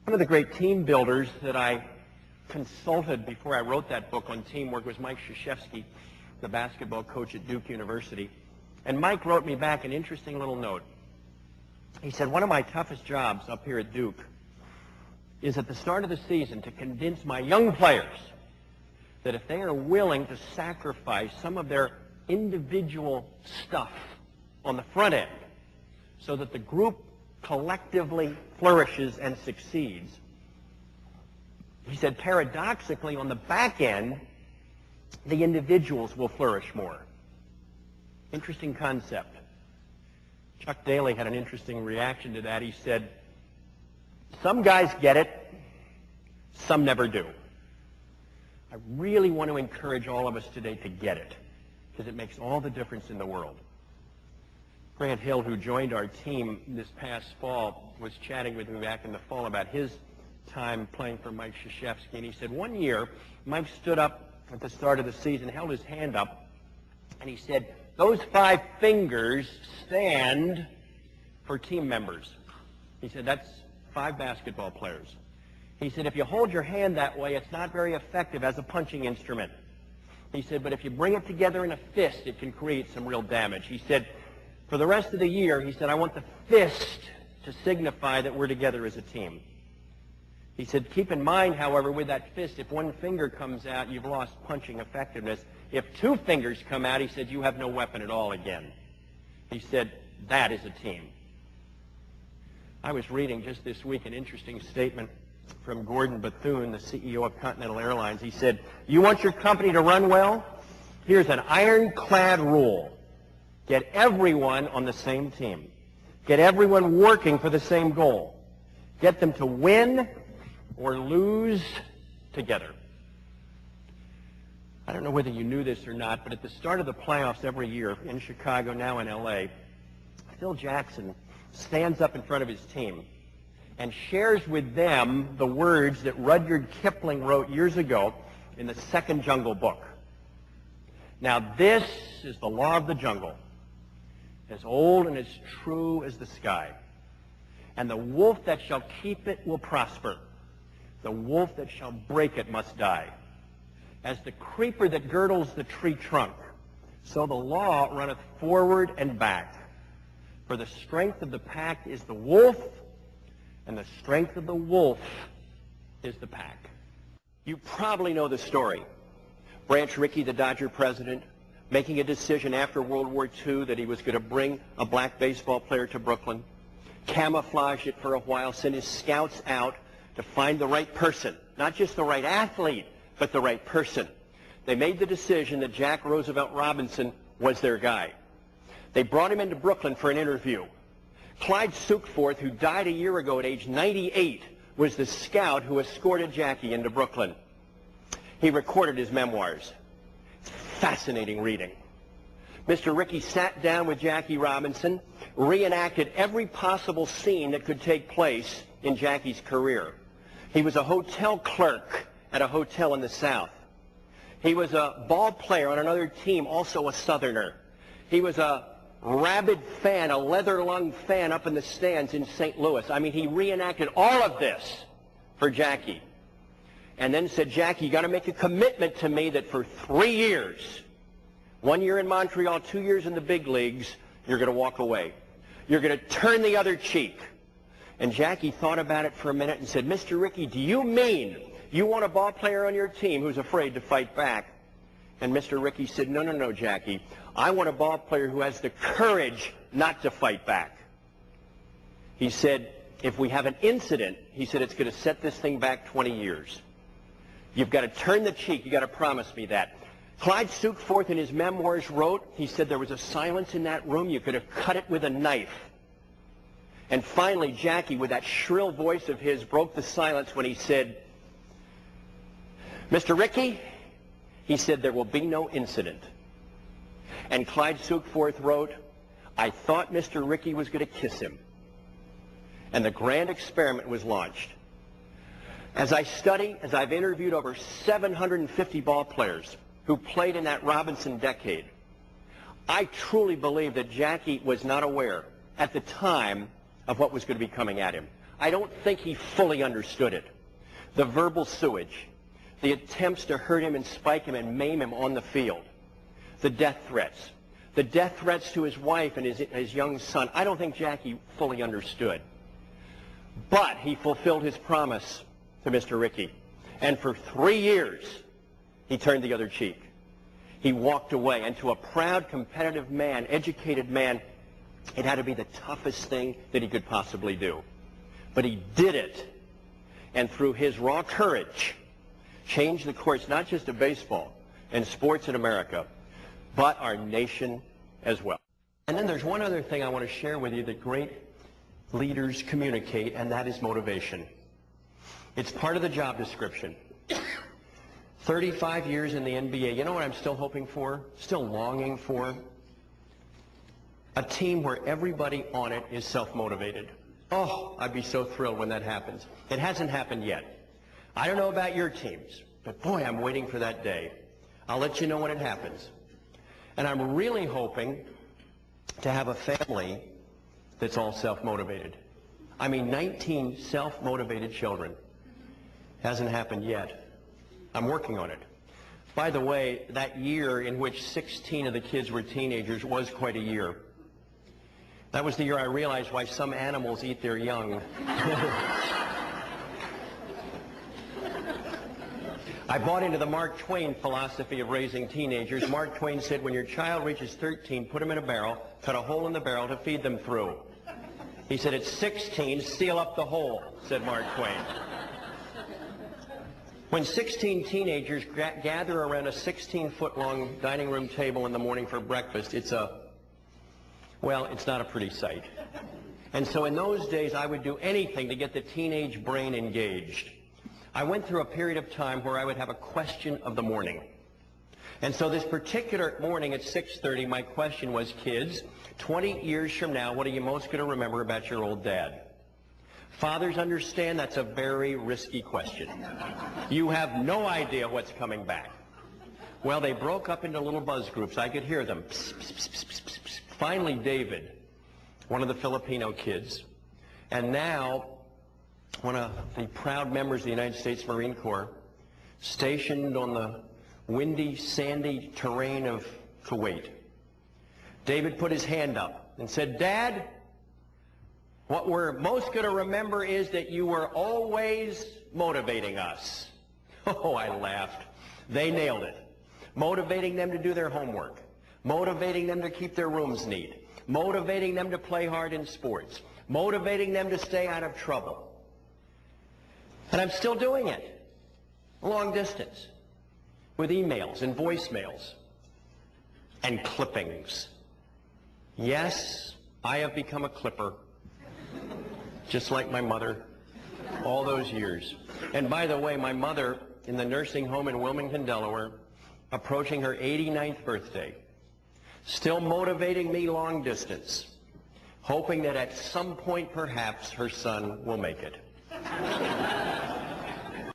One of the great team builders that I consulted before I wrote that book on teamwork was Mike Krzyzewski, the basketball coach at Duke University. And Mike wrote me back an interesting little note. He said, one of my toughest jobs up here at Duke is at the start of the season to convince my young players that if they are willing to sacrifice some of their individual stuff on the front end so that the group collectively flourishes and succeeds, he said, paradoxically, on the back end, the individuals will flourish more. Interesting concept. Chuck Daly had an interesting reaction to that. He said, some guys get it, some never do. I really want to encourage all of us today to get it, because it makes all the difference in the world. Grant Hill, who joined our team this past fall, was chatting with me back in the fall about his time playing for Mike Krzyzewski, and he said one year Mike stood up at the start of the season, held his hand up, and he said, those 5 fingers stand for team members. He said, that's 5 basketball players. He said, if you hold your hand that way, it's not very effective as a punching instrument. He said, but if you bring it together in a fist, it can create some real damage. He said, for the rest of the year, he said, I want the fist to signify that we're together as a team. He said, keep in mind, however, with that fist, if one finger comes out, you've lost punching effectiveness. If 2 fingers come out, he said, you have no weapon at all again. He said, that is a team. I was reading just this week an interesting statement from Gordon Bethune, the CEO of Continental Airlines. He said, you want your company to run well? Here's an ironclad rule. Get everyone on the same team. Get everyone working for the same goal. Get them to win or lose together. I don't know whether you knew this or not, but at the start of the playoffs every year in Chicago, now in LA, Phil Jackson stands up in front of his team and shares with them the words that Rudyard Kipling wrote years ago in the Second Jungle Book. Now this is the law of the jungle, as old and as true as the sky. And the wolf that shall keep it will prosper. The wolf that shall break it must die. As the creeper that girdles the tree trunk, so the law runneth forward and back. For the strength of the pack is the wolf, and the strength of the wolf is the pack. You probably know the story. Branch Rickey, the Dodger president, making a decision after World War II that he was going to bring a black baseball player to Brooklyn, camouflage it for a while, send his scouts out to find the right person, not just the right athlete, but the right person. They made the decision that Jack Roosevelt Robinson was their guy. They brought him into Brooklyn for an interview. Clyde Sukeforth, who died a year ago at age 98, was the scout who escorted Jackie into Brooklyn. He recorded his memoirs. It's fascinating reading. Mr. Rickey sat down with Jackie Robinson, reenacted every possible scene that could take place in Jackie's career. He was a hotel clerk at a hotel in the South. He was a ball player on another team, also a Southerner. He was a rabid fan, a leather-lunged fan up in the stands in St. Louis. I mean, he reenacted all of this for Jackie. And then said, Jackie, you got to make a commitment to me that for 3 years, 1 year in Montreal, 2 years in the big leagues, you're going to walk away. You're going to turn the other cheek. And Jackie thought about it for a minute and said, Mr. Rickey, do you mean you want a ball player on your team who's afraid to fight back? And Mr. Rickey said, no, no, no, Jackie. I want a ball player who has the courage not to fight back. He said, if we have an incident, he said, it's going to set this thing back 20 years. You've got to turn the cheek. You've got to promise me that. Clyde Sukeforth in his memoirs wrote, he said there was a silence in that room. You could have cut it with a knife. And finally, Jackie, with that shrill voice of his, broke the silence when he said, Mr. Rickey, he said, there will be no incident. And Clyde Sukeforth wrote, I thought Mr. Rickey was going to kiss him. And the grand experiment was launched. As I study, as I've interviewed over 750 ball players who played in that Robinson decade, I truly believe that Jackie was not aware at the time of what was going to be coming at him. I don't think he fully understood it. The verbal sewage, the attempts to hurt him and spike him and maim him on the field, the death threats to his wife and his young son. I don't think Jackie fully understood. But he fulfilled his promise to Mr. Rickey. And for 3 years, he turned the other cheek. He walked away. And to a proud, competitive man, educated man, it had to be the toughest thing that he could possibly do. But he did it. And through his raw courage, changed the course not just of baseball and sports in America, but our nation as well. And then there's one other thing I want to share with you that great leaders communicate, and that is motivation. It's part of the job description. 35 years in the NBA. You know what I'm still hoping for? Still longing for? A team where everybody on it is self-motivated. Oh, I'd be so thrilled when that happens. It hasn't happened yet. I don't know about your teams, but boy, I'm waiting for that day. I'll let you know when it happens. And I'm really hoping to have a family that's all self-motivated. I mean, 19 self-motivated children. Hasn't happened yet. I'm working on it. By the way, that year in which 16 of the kids were teenagers was quite a year. That was the year I realized why some animals eat their young. I bought into the Mark Twain philosophy of raising teenagers. Mark Twain said, when your child reaches 13, put them in a barrel, cut a hole in the barrel to feed them through. He said, at 16, seal up the hole, said Mark Twain. When 16 teenagers gather around a 16-foot-long dining room table in the morning for breakfast, it's not a pretty sight. And so in those days, I would do anything to get the teenage brain engaged. I went through a period of time where I would have a question of the morning. And so this particular morning at 6:30, my question was, kids, 20 years from now, what are you most going to remember about your old dad? Fathers understand that's a very risky question. You have no idea what's coming back. Well, they broke up into little buzz groups. I could hear them. Psst, psst, psst, psst, psst, psst. Finally, David, one of the Filipino kids, and now one of the proud members of the United States Marine Corps, stationed on the windy, sandy terrain of Kuwait. David put his hand up and said, Dad, what we're most going to remember is that you were always motivating us. Oh, I laughed. They nailed it. Motivating them to do their homework. Motivating them to keep their rooms neat. Motivating them to play hard in sports. Motivating them to stay out of trouble. And I'm still doing it. Long distance. With emails and voicemails. And clippings. Yes, I have become a clipper. Just like my mother. All those years. And by the way, my mother, in the nursing home in Wilmington, Delaware, approaching her 89th birthday, still motivating me long distance, hoping that at some point perhaps her son will make it.